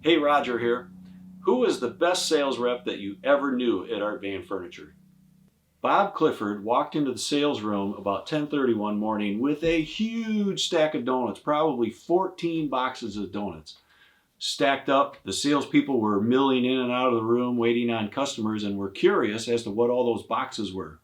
Hey, Roger here. Who is the best sales rep that you ever knew at Art Van Furniture? Bob Clifford walked into the sales room about 10:30 one morning with a huge stack of donuts, probably 14 boxes of donuts. Stacked up, the salespeople were milling in and out of the room waiting on customers and were curious as to what all those boxes were.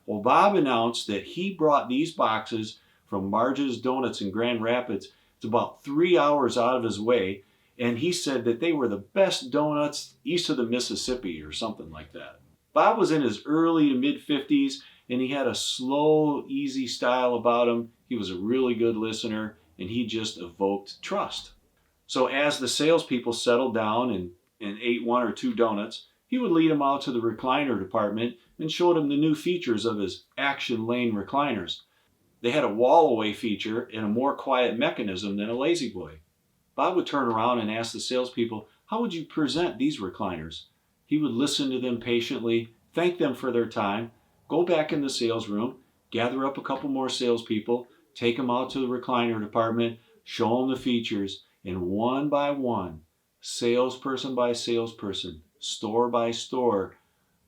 Well, Bob announced that he brought these boxes from Marge's Donuts in Grand Rapids. It's about 3 hours out of his way, and he said that they were the best donuts east of the Mississippi or something like that. Bob was in his early to mid 50s, and he had a slow, easy style about him. He was a really good listener, and he just evoked trust. So as the salespeople settled down and ate one or two donuts, he would lead them out to the recliner department and showed them the new features of his Action Lane recliners. They had a wall away feature and a more quiet mechanism than a Lazy Boy. Bob would turn around and ask the salespeople, "How would you present these recliners?" He would listen to them patiently, thank them for their time, go back in the sales room, gather up a couple more salespeople, take them out to the recliner department, show them the features, and one by one, salesperson by salesperson, store by store,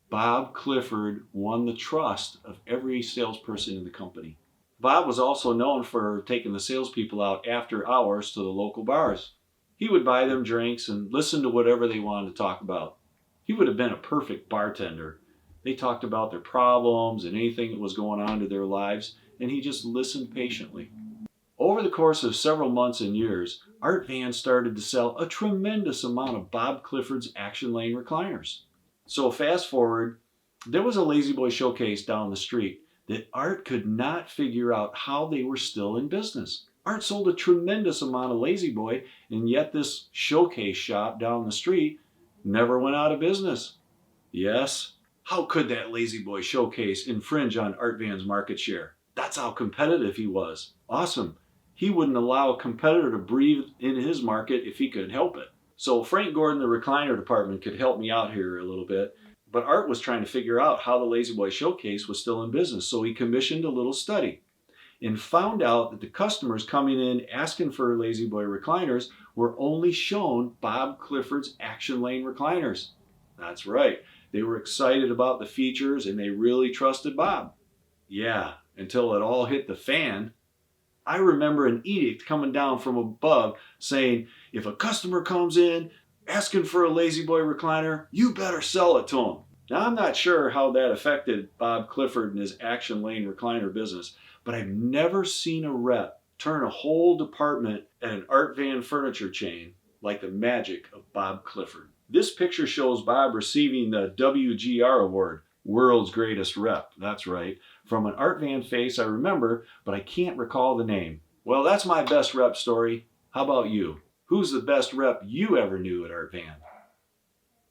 Bob Clifford won the trust of every salesperson in the company. Bob was also known for taking the salespeople out after hours to the local bars. He would buy them drinks and listen to whatever they wanted to talk about. He would have been a perfect bartender. They talked about their problems and anything that was going on in their lives, and he just listened patiently. Over the course of several months and years, Art Van started to sell a tremendous amount of Bob Clifford's Action Lane recliners. So fast forward, there was a Lazy Boy showcase down the street that Art could not figure out how they were still in business. Art sold a tremendous amount of Lazy Boy, and yet this showcase shop down the street never went out of business. Yes, how could that Lazy Boy showcase infringe on Art Van's market share? That's how competitive he was. Awesome. He wouldn't allow a competitor to breathe in his market if he could help it. So Frank Gordon, the recliner department, could help me out here a little bit. But Art was trying to figure out how the Lazy Boy showcase was still in business. So he commissioned a little study and found out that the customers coming in asking for Lazy Boy recliners were only shown Bob Clifford's Action Lane recliners. That's right. They were excited about the features and they really trusted Bob. Yeah, until it all hit the fan. I remember an edict coming down from above saying, if a customer comes in asking for a Lazy Boy recliner, you better sell it to him. Now, I'm not sure how that affected Bob Clifford and his Action Lane recliner business, but I've never seen a rep turn a whole department at an Art Van furniture chain like the magic of Bob Clifford. This picture shows Bob receiving the WGR award, World's Greatest Rep. That's right. From an Art Van face I remember, but I can't recall the name. Well, that's my best rep story. How about you? Who's the best rep you ever knew at Art Van?